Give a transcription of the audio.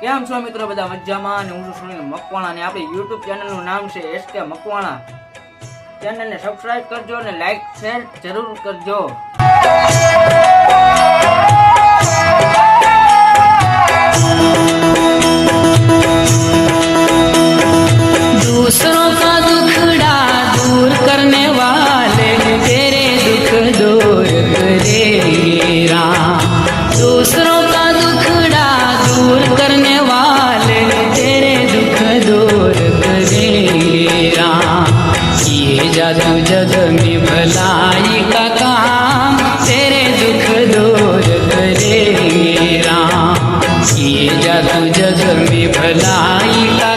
કેમ છો મિત્રો? બધા મજામાં? અને હું છું સુનિલ મકવાણા અને આપણી YouTube ચેનલનું નામ છે SK મકવાણા. ચેનલને સબસ્ક્રાઇબ કરજો અને લાઈક શેર જરૂર કરજો. दूसरों का दुखड़ा दूर करने वाले तेरे दुख दूर करेंगे राम. दूसरों का दुखड़ा दूर करने वाले तेरे दुख दूर करेंगे राम. ये जादू जग में भलाई का काम तेरे दुख दूर करेंगे राम. ये जादू जग में भलाई का